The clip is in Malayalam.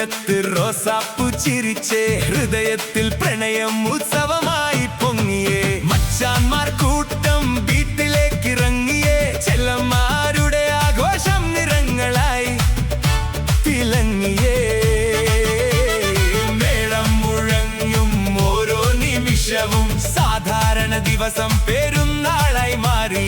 മുറ്റത്ത് റോസാപ്പു ചിരിച്ചേ, ഹൃദയത്തിൽ പ്രണയം ഉത്സവമായി പൊങ്ങിയേ. മച്ചാന്മാർ കൂട്ടം വീട്ടിലേക്ക് ഇറങ്ങിയേ, ചെല്ലന്മാരുടെ ആഘോഷം നിറങ്ങളായി തിളങ്ങിയേ. മേളം മുഴങ്ങും ഓരോ നിമിഷവും സാധാരണ ദിവസം പെരുന്നാളായി മാറി.